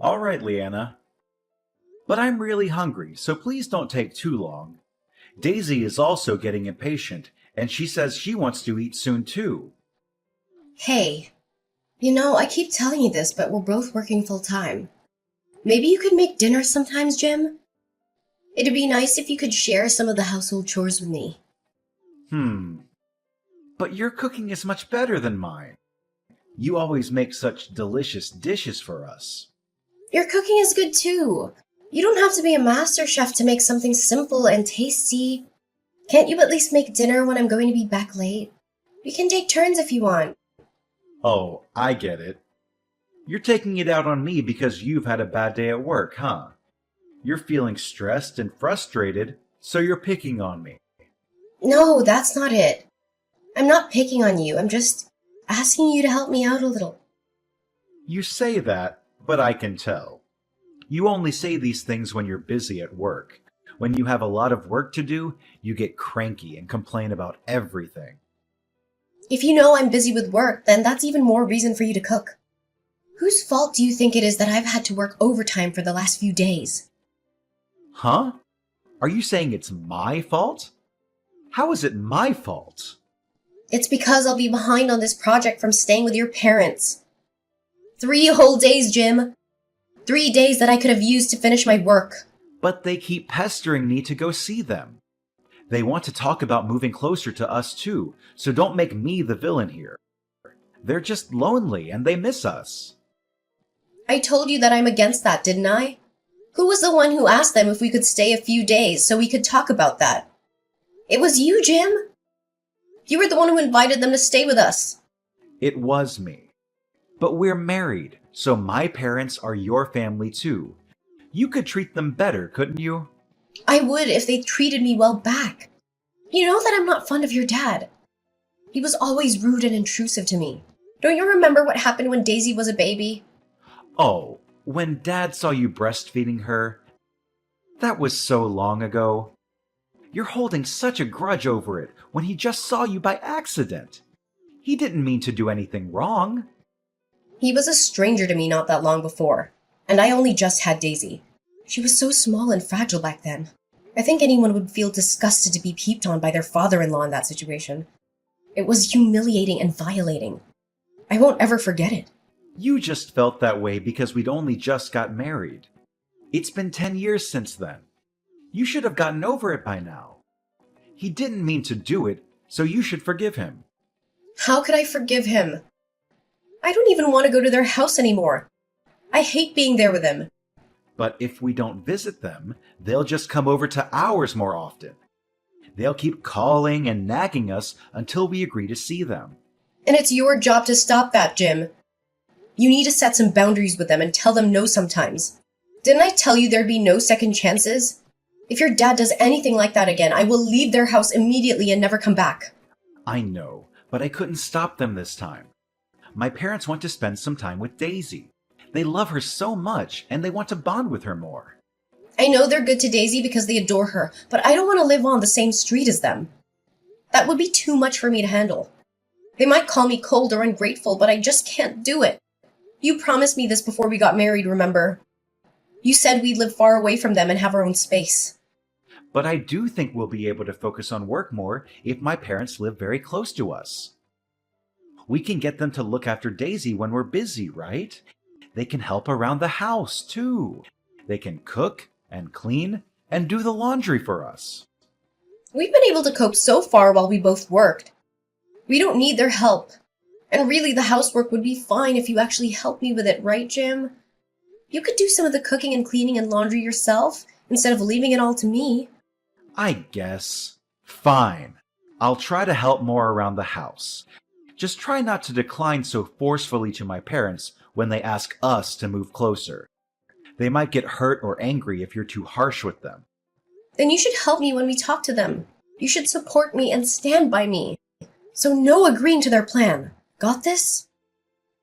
All right, Leanna. But I'm really hungry, so please don't take too long. Daisy is also getting impatient, and she says she wants to eat soon too. Hey, I keep telling you this, but we're both working full time. Maybe you could make dinner sometimes, Jim? It'd be nice if you could share some of the household chores with me. Hmm. But your cooking is much better than mine. You always make such delicious dishes for us. Your cooking is good too. You don't have to be a master chef to make something simple and tasty. Can't you at least make dinner when I'm going to be back late? We can take turns if you want. Oh, I get it. You're taking it out on me because you've had a bad day at work, huh? You're feeling stressed and frustrated, so you're picking on me. No, that's not it. I'm not picking on you. I'm just asking you to help me out a little. You say that, but I can tell. You only say these things when you're busy at work. When you have a lot of work to do, you get cranky and complain about everything. If you know I'm busy with work, then that's even more reason for you to cook. Whose fault do you think it is that I've had to work overtime for the last few days? Huh? Are you saying it's my fault? How is it my fault? It's because I'll be behind on this project from staying with your parents. 3 whole days, Jim. 3 days that I could have used to finish my work. But they keep pestering me to go see them. They want to talk about moving closer to us too, so don't make me the villain here. They're just lonely and they miss us. I told you that I'm against that, didn't I? Who was the one who asked them if we could stay a few days so we could talk about that? It was you, Jim. You were the one who invited them to stay with us. It was me. But we're married, so my parents are your family too. You could treat them better, couldn't you? I would if they treated me well back. You know that I'm not fond of your dad. He was always rude and intrusive to me. Don't you remember what happened when Daisy was a baby? Oh, when Dad saw you breastfeeding her? That was so long ago. You're holding such a grudge over it when he just saw you by accident. He didn't mean to do anything wrong. He was a stranger to me not that long before, and I only just had Daisy. She was so small and fragile back then. I think anyone would feel disgusted to be peeped on by their father-in-law in that situation. It was humiliating and violating. I won't ever forget it. You just felt that way because we'd only just got married. It's been 10 years since then. You should have gotten over it by now. He didn't mean to do it, so you should forgive him. How could I forgive him? I don't even want to go to their house anymore. I hate being there with him. But if we don't visit them, they'll just come over to ours more often. They'll keep calling and nagging us until we agree to see them. And it's your job to stop that, Jim. You need to set some boundaries with them and tell them no sometimes. Didn't I tell you there'd be no second chances? If your dad does anything like that again, I will leave their house immediately and never come back. I know, but I couldn't stop them this time. My parents want to spend some time with Daisy. They love her so much, and they want to bond with her more. I know they're good to Daisy because they adore her, but I don't want to live on the same street as them. That would be too much for me to handle. They might call me cold or ungrateful, but I just can't do it. You promised me this before we got married, remember? You said we'd live far away from them and have our own space. But I do think we'll be able to focus on work more if my parents live very close to us. We can get them to look after Daisy when we're busy, right? They can help around the house, too. They can cook and clean and do the laundry for us. We've been able to cope so far while we both worked. We don't need their help. And really, the housework would be fine if you actually helped me with it, right, Jim? You could do some of the cooking and cleaning and laundry yourself instead of leaving it all to me. I guess. Fine. I'll try to help more around the house. Just try not to decline so forcefully to my parents when they ask us to move closer. They might get hurt or angry if you're too harsh with them. Then you should help me when we talk to them. You should support me and stand by me. So no agreeing to their plan. Got this?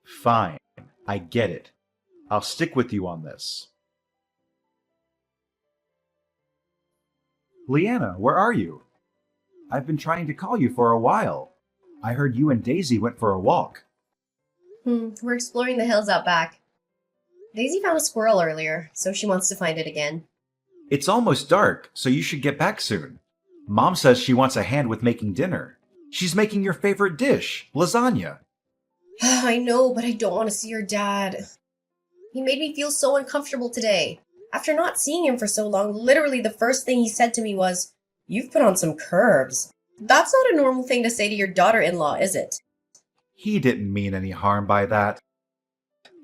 Fine. I get it. I'll stick with you on this. Leanna, where are you? I've been trying to call you for a while. I heard you and Daisy went for a walk. We're exploring the hills out back. Daisy found a squirrel earlier, so she wants to find it again. It's almost dark, so you should get back soon. Mom says she wants a hand with making dinner. She's making your favorite dish, lasagna. I know, but I don't want to see your dad. He made me feel so uncomfortable today. After not seeing him for so long, literally the first thing he said to me was, "You've put on some curves." That's not a normal thing to say to your daughter-in-law, is it? He didn't mean any harm by that.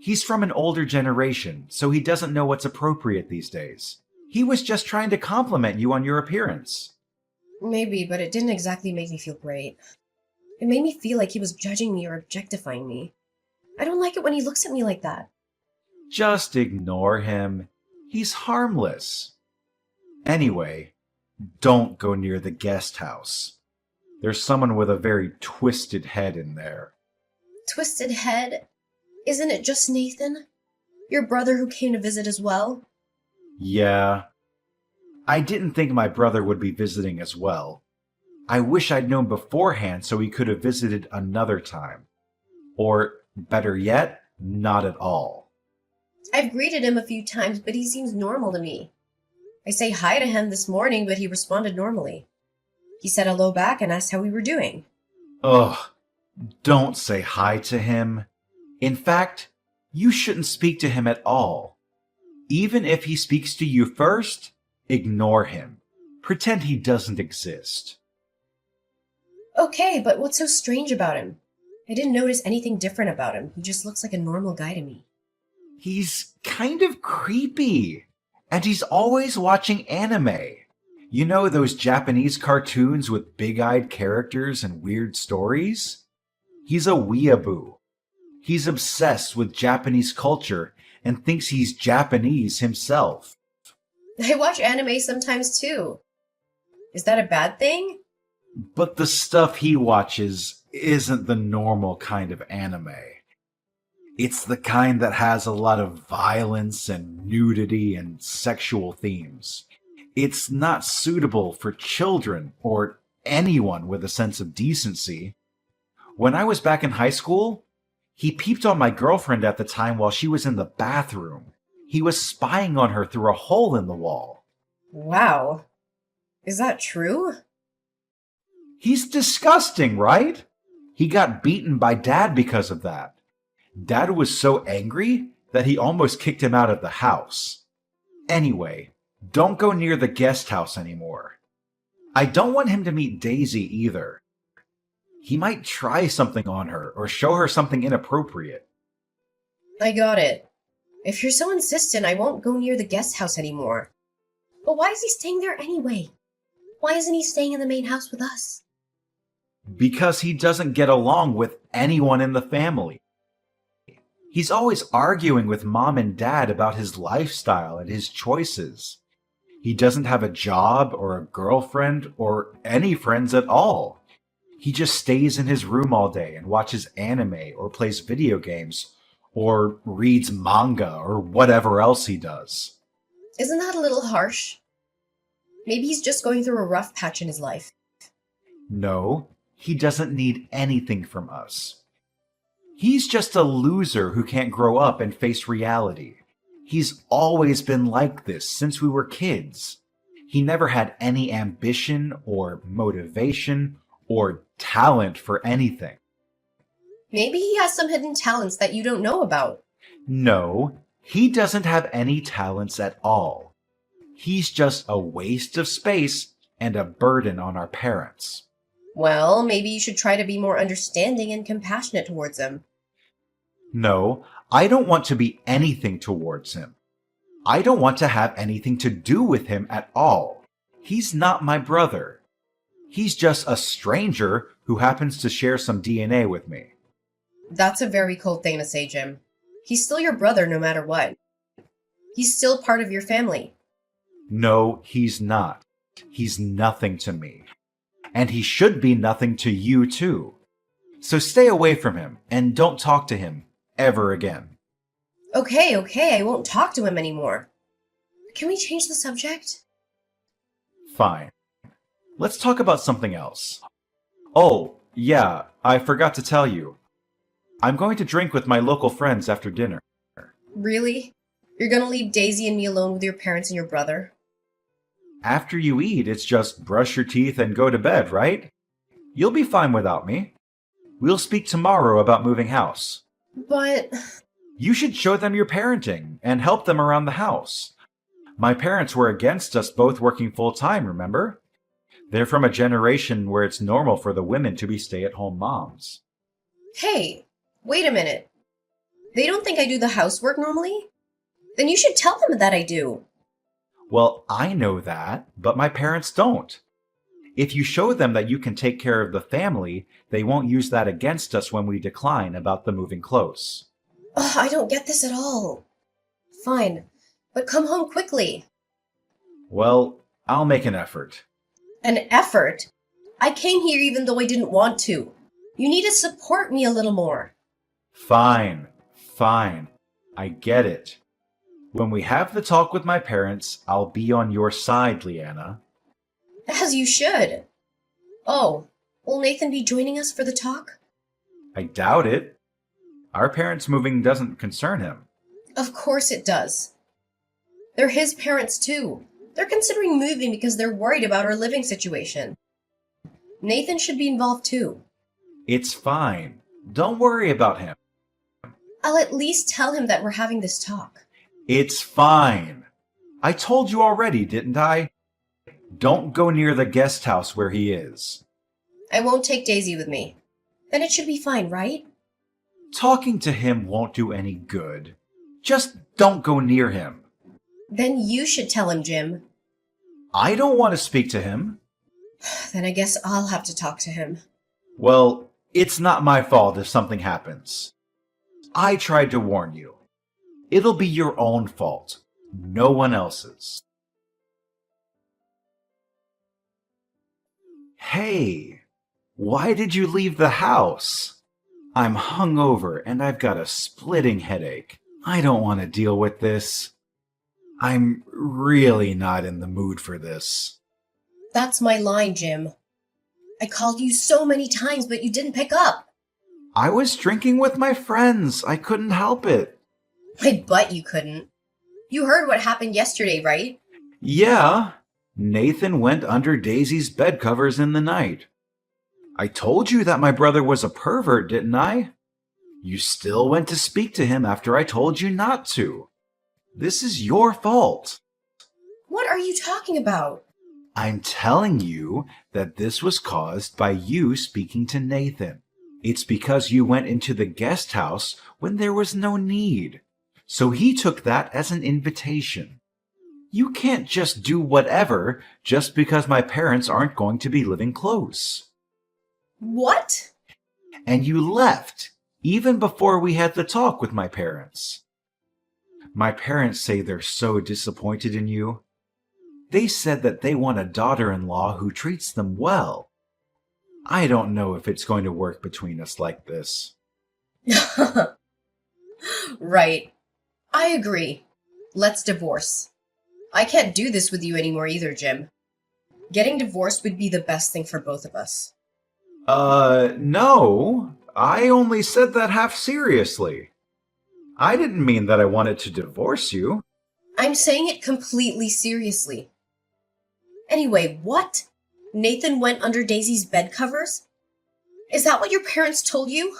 He's from an older generation, so he doesn't know what's appropriate these days. He was just trying to compliment you on your appearance. Maybe, but it didn't exactly make me feel great. It made me feel like he was judging me or objectifying me. I don't like it when he looks at me like that. Just ignore him. He's harmless. Anyway, don't go near the guest house. There's someone with a very twisted head in there. Twisted head? Isn't it just Nathan? Your brother who came to visit as well? Yeah. I didn't think my brother would be visiting as well. I wish I'd known beforehand so he could have visited another time. Or, better yet, not at all. I've greeted him a few times, but he seems normal to me. I say hi to him this morning, but he responded normally. He said hello back and asked how we were doing. Ugh, don't say hi to him. In fact, you shouldn't speak to him at all. Even if he speaks to you first, ignore him. Pretend he doesn't exist. Okay, but what's so strange about him? I didn't notice anything different about him. He just looks like a normal guy to me. He's kind of creepy. And he's always watching anime. You know those Japanese cartoons with big-eyed characters and weird stories? He's a weeaboo. He's obsessed with Japanese culture and thinks he's Japanese himself. I watch anime sometimes too. Is that a bad thing? But the stuff he watches isn't the normal kind of anime. It's the kind that has a lot of violence and nudity and sexual themes. It's not suitable for children or anyone with a sense of decency. When I was back in high school, he peeped on my girlfriend at the time while she was in the bathroom. He was spying on her through a hole in the wall. Wow. Is that true? He's disgusting, right? He got beaten by Dad because of that. Dad was so angry that he almost kicked him out of the house. Anyway, don't go near the guest house anymore. I don't want him to meet Daisy either. He might try something on her or show her something inappropriate. I got it. If you're so insistent, I won't go near the guest house anymore. But why is he staying there anyway? Why isn't he staying in the main house with us? Because he doesn't get along with anyone in the family. He's always arguing with Mom and Dad about his lifestyle and his choices. He doesn't have a job or a girlfriend or any friends at all. He just stays in his room all day and watches anime or plays video games or reads manga or whatever else he does. Isn't that a little harsh? Maybe he's just going through a rough patch in his life. No, he doesn't need anything from us. He's just a loser who can't grow up and face reality. He's always been like this since we were kids. He never had any ambition or motivation or talent for anything. Maybe he has some hidden talents that you don't know about. No, he doesn't have any talents at all. He's just a waste of space and a burden on our parents. Well, maybe you should try to be more understanding and compassionate towards him. No, I don't want to be anything towards him. I don't want to have anything to do with him at all. He's not my brother. He's just a stranger who happens to share some DNA with me. That's a very cold thing to say, Jim. He's still your brother no matter what. He's still part of your family. No, he's not. He's nothing to me. And he should be nothing to you too. So stay away from him and don't talk to him ever again. Okay, I won't talk to him anymore. Can we change the subject? Fine. Let's talk about something else. Oh, yeah, I forgot to tell you. I'm going to drink with my local friends after dinner. Really? You're gonna leave Daisy and me alone with your parents and your brother? After you eat, it's just brush your teeth and go to bed, right? You'll be fine without me. We'll speak tomorrow about moving house. But You should show them your parenting and help them around the house. My parents were against us both working full time, remember? They're from a generation where it's normal for the women to be stay-at-home moms. hey, wait a minute. They don't think I do the housework normally? Then you should tell them that I do. Well, I know that, but my parents don't. If you show them that you can take care of the family, they won't use that against us when we decline about the moving close. Ugh, I don't get this at all. Fine, but come home quickly. Well, I'll make an effort. An effort? I came here even though I didn't want to. You need to support me a little more. Fine, fine. I get it. When we have the talk with my parents, I'll be on your side, Leanna. As you should. Oh, will Nathan be joining us for the talk? I doubt it. Our parents moving doesn't concern him. Of course it does. They're his parents too. They're considering moving because they're worried about our living situation. Nathan should be involved too. It's fine. Don't worry about him. I'll at least tell him that we're having this talk. It's fine. I told you already, didn't I? Don't go near the guest house where he is. I won't take Daisy with me. Then it should be fine, right? Talking to him won't do any good. Just don't go near him. Then you should tell him, Jim. I don't want to speak to him. Then I guess I'll have to talk to him. Well, it's not my fault if something happens. I tried to warn you. It'll be your own fault, no one else's. Hey, why did you leave the house? I'm hungover and I've got a splitting headache. I don't want to deal with this. I'm really not in the mood for this. That's my line, Jim. I called you so many times, but you didn't pick up. I was drinking with my friends. I couldn't help it. I bet you couldn't. You heard what happened yesterday, right? Yeah, Nathan went under Daisy's bed covers in the night. I told you that my brother was a pervert, didn't I? You still went to speak to him after I told you not to. This is your fault. What are you talking about? I'm telling you that this was caused by you speaking to Nathan. It's because you went into the guest house when there was no need. So he took that as an invitation. You can't just do whatever just because my parents aren't going to be living close. What? And you left, even before we had the talk with my parents. My parents say they're so disappointed in you. They said that they want a daughter-in-law who treats them well. I don't know if it's going to work between us like this. Right. I agree. Let's divorce. I can't do this with you anymore either, Jim. Getting divorced would be the best thing for both of us. No. I only said that half seriously. I didn't mean that I wanted to divorce you. I'm saying it completely seriously. Anyway, what? Nathan went under Daisy's bed covers? Is that what your parents told you?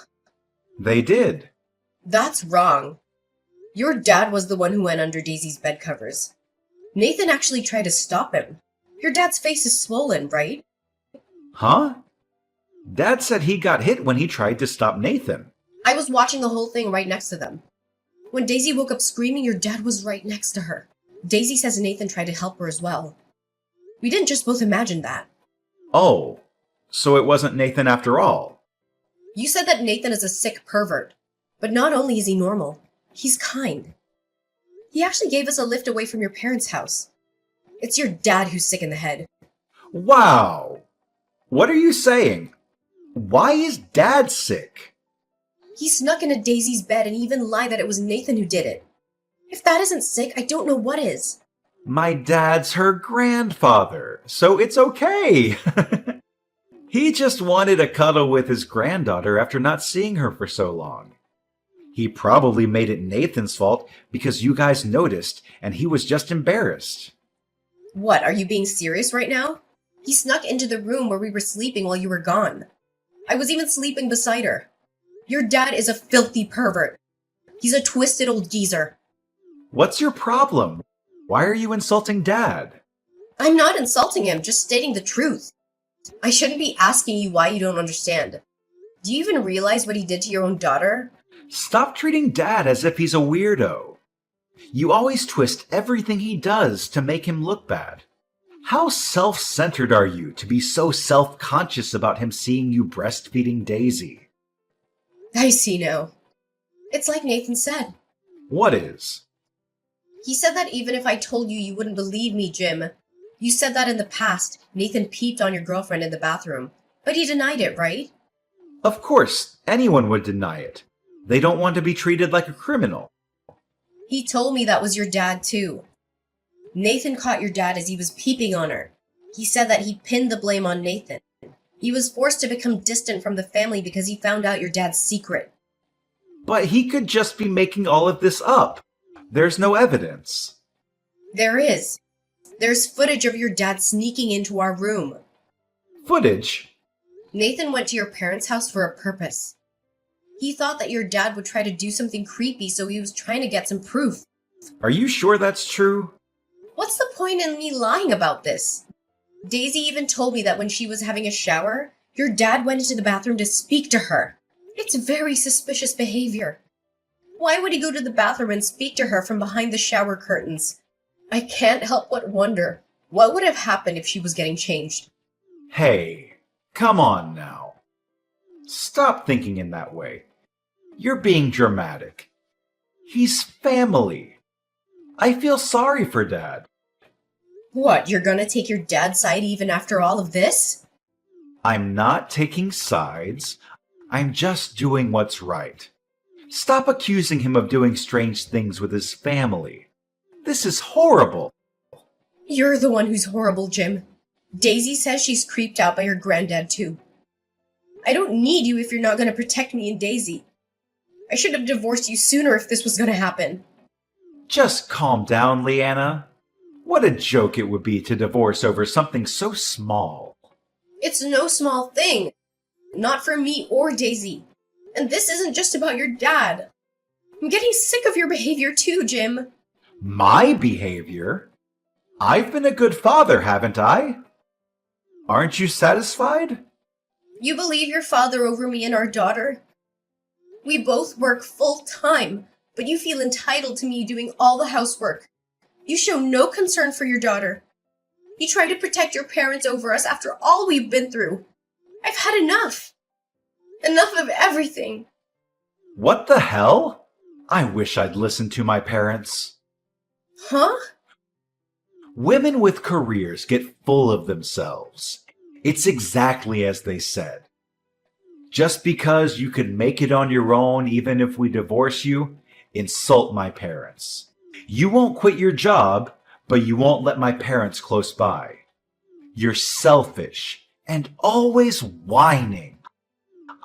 They did. That's wrong. Your dad was the one who went under Daisy's bed covers. Nathan actually tried to stop him. Your dad's face is swollen, right? Huh? Dad said he got hit when he tried to stop Nathan. I was watching the whole thing right next to them. When Daisy woke up screaming, your dad was right next to her. Daisy says Nathan tried to help her as well. We didn't just both imagine that. Oh, so it wasn't Nathan after all. You said that Nathan is a sick pervert. But not only is he normal, he's kind. He actually gave us a lift away from your parents' house. It's your dad who's sick in the head. Wow! What are you saying? Why is Dad sick? He snuck into Daisy's bed and even lied that it was Nathan who did it. If that isn't sick, I don't know what is. My dad's her grandfather, so it's okay. He just wanted a cuddle with his granddaughter after not seeing her for so long. He probably made it Nathan's fault because you guys noticed and he was just embarrassed. What, are you being serious right now? He snuck into the room where we were sleeping while you were gone. I was even sleeping beside her. Your dad is a filthy pervert. He's a twisted old geezer. What's your problem? Why are you insulting Dad? I'm not insulting him, just stating the truth. I shouldn't be asking you why you don't understand. Do you even realize what he did to your own daughter? Stop treating Dad as if he's a weirdo. You always twist everything he does to make him look bad. How self-centered are you to be so self-conscious about him seeing you breastfeeding Daisy? I see now. It's like Nathan said. What is? He said that even if I told you, you wouldn't believe me, Jim. You said that in the past, Nathan peeped on your girlfriend in the bathroom. But he denied it, right? Of course, anyone would deny it. They don't want to be treated like a criminal. He told me that was your dad, too. Nathan caught your dad as he was peeping on her. He said that he pinned the blame on Nathan. He was forced to become distant from the family because he found out your dad's secret. But he could just be making all of this up. There's no evidence. There is. There's footage of your dad sneaking into our room. Footage? Nathan went to your parents' house for a purpose. He thought that your dad would try to do something creepy, so he was trying to get some proof. Are you sure that's true? What's the point in me lying about this? Daisy even told me that when she was having a shower, your dad went into the bathroom to speak to her. It's very suspicious behavior. Why would he go to the bathroom and speak to her from behind the shower curtains? I can't help but wonder, what would have happened if she was getting changed? Hey, come on now. Stop thinking in that way. You're being dramatic. He's family. I feel sorry for Dad. What, you're gonna take your dad's side even after all of this? I'm not taking sides. I'm just doing what's right. Stop accusing him of doing strange things with his family. This is horrible. You're the one who's horrible, Jim. Daisy says she's creeped out by your granddad, too. I don't need you if you're not going to protect me and Daisy. I should have divorced you sooner if this was going to happen. Just calm down, Leanna. What a joke it would be to divorce over something so small. It's no small thing. Not for me or Daisy. And this isn't just about your dad. I'm getting sick of your behavior too, Jim. My behavior? I've been a good father, haven't I? Aren't you satisfied? You believe your father over me and our daughter? We both work full time, but you feel entitled to me doing all the housework. You show no concern for your daughter. You try to protect your parents over us after all we've been through. I've had enough. Enough of everything. What the hell? I wish I'd listened to my parents. Huh? Women with careers get full of themselves. It's exactly as they said. Just because you could make it on your own even if we divorce you, insult my parents. You won't quit your job, but you won't let my parents close by. You're selfish and always whining.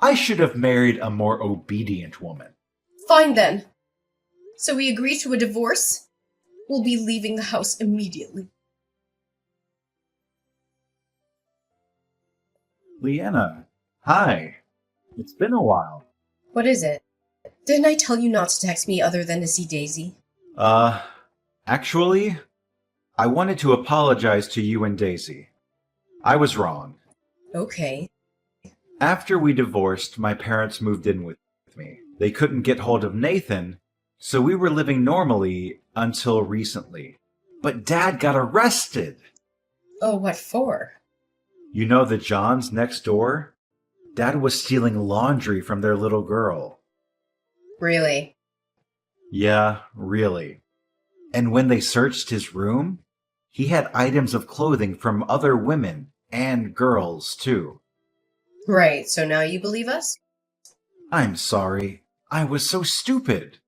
I should have married a more obedient woman. Fine then. So we agree to a divorce? We'll be leaving the house immediately. Leanna, hi. It's been a while. What is it? Didn't I tell you not to text me other than to see Daisy? Actually, I wanted to apologize to you and Daisy. I was wrong. Okay. After we divorced, my parents moved in with me. They couldn't get hold of Nathan, so we were living normally until recently. But Dad got arrested! Oh, what for? You know the Johns next door? Dad was stealing laundry from their little girl. Really? Yeah, really. And when they searched his room, he had items of clothing from other women and girls, too. Right, so now you believe us? I'm sorry. I was so stupid.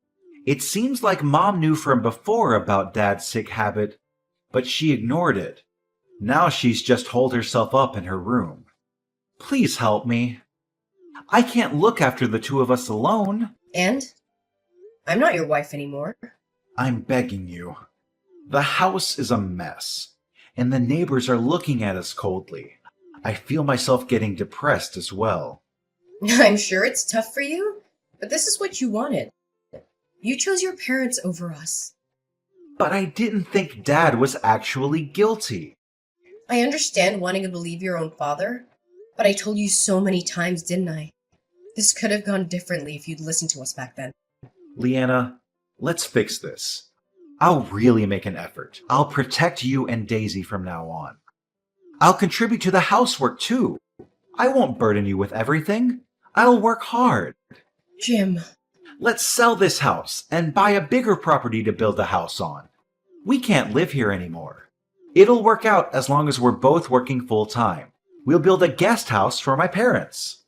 It seems like Mom knew from before about Dad's sick habit, but she ignored it. Now she's just holed herself up in her room. Please help me. I can't look after the two of us alone. And? I'm not your wife anymore. I'm begging you. The house is a mess, and the neighbors are looking at us coldly. I feel myself getting depressed as well. I'm sure it's tough for you, but this is what you wanted. You chose your parents over us. But I didn't think Dad was actually guilty. I understand wanting to believe your own father, but I told you so many times, didn't I? This could have gone differently if you'd listened to us back then. Leanna, let's fix this. I'll really make an effort. I'll protect you and Daisy from now on. I'll contribute to the housework too. I won't burden you with everything. I'll work hard. Jim. Let's sell this house and buy a bigger property to build a house on. We can't live here anymore. It'll work out as long as we're both working full time. We'll build a guest house for my parents.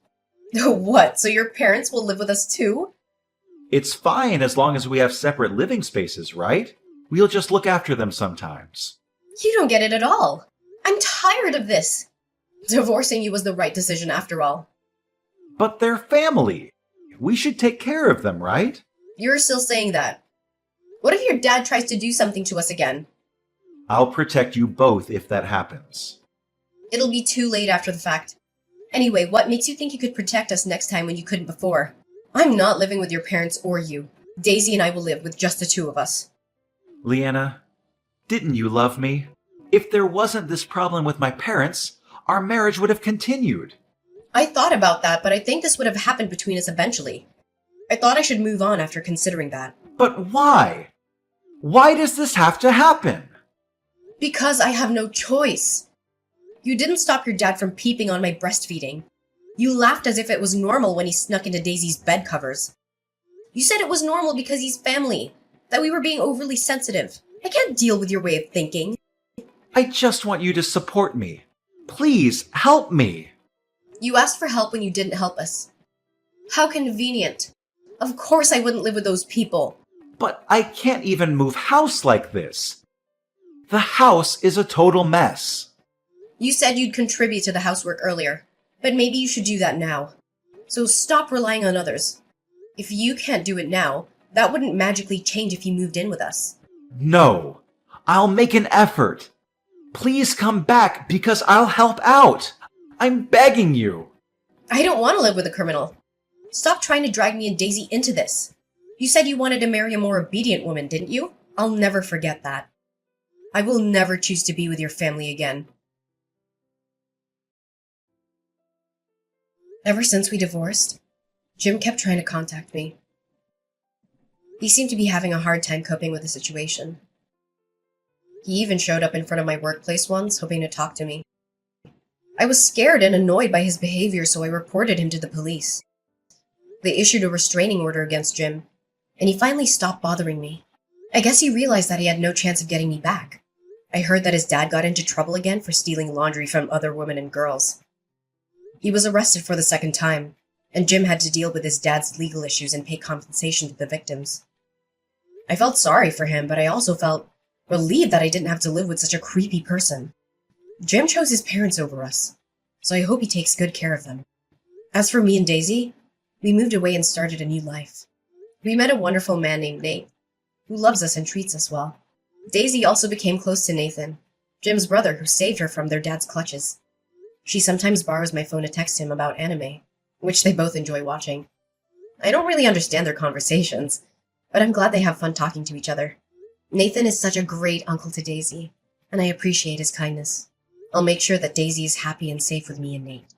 What, so your parents will live with us too? It's fine as long as we have separate living spaces, right? We'll just look after them sometimes. You don't get it at all. I'm tired of this. Divorcing you was the right decision after all. But they're family. We should take care of them, right? You're still saying that. What if your dad tries to do something to us again? I'll protect you both if that happens. It'll be too late after the fact. Anyway, what makes you think you could protect us next time when you couldn't before? I'm not living with your parents or you. Daisy and I will live with just the two of us. Leanna, didn't you love me? If there wasn't this problem with my parents, our marriage would have continued. I thought about that, but I think this would have happened between us eventually. I thought I should move on after considering that. But why? Why does this have to happen? Because I have no choice. You didn't stop your dad from peeping on my breastfeeding. You laughed as if it was normal when he snuck into Daisy's bed covers. You said it was normal because he's family, that we were being overly sensitive. I can't deal with your way of thinking. I just want you to support me. Please, help me. You asked for help when you didn't help us. How convenient. Of course I wouldn't live with those people. But I can't even move house like this. The house is a total mess. You said you'd contribute to the housework earlier, but maybe you should do that now. So stop relying on others. If you can't do it now, that wouldn't magically change if you moved in with us. No, I'll make an effort. Please come back because I'll help out. I'm begging you. I don't want to live with a criminal. Stop trying to drag me and Daisy into this. You said you wanted to marry a more obedient woman, didn't you? I'll never forget that. I will never choose to be with your family again. Ever since we divorced, Jim kept trying to contact me. He seemed to be having a hard time coping with the situation. He even showed up in front of my workplace once, hoping to talk to me. I was scared and annoyed by his behavior, so I reported him to the police. They issued a restraining order against Jim, and he finally stopped bothering me. I guess he realized that he had no chance of getting me back. I heard that his dad got into trouble again for stealing laundry from other women and girls. He was arrested for the second time, and Jim had to deal with his dad's legal issues and pay compensation to the victims. I felt sorry for him, but I also felt relieved that I didn't have to live with such a creepy person. Jim chose his parents over us, so I hope he takes good care of them. As for me and Daisy, we moved away and started a new life. We met a wonderful man named Nate, who loves us and treats us well. Daisy also became close to Nathan, Jim's brother who saved her from their dad's clutches. She sometimes borrows my phone to text him about anime, which they both enjoy watching. I don't really understand their conversations, but I'm glad they have fun talking to each other. Nathan is such a great uncle to Daisy, and I appreciate his kindness. I'll make sure that Daisy is happy and safe with me and Nate.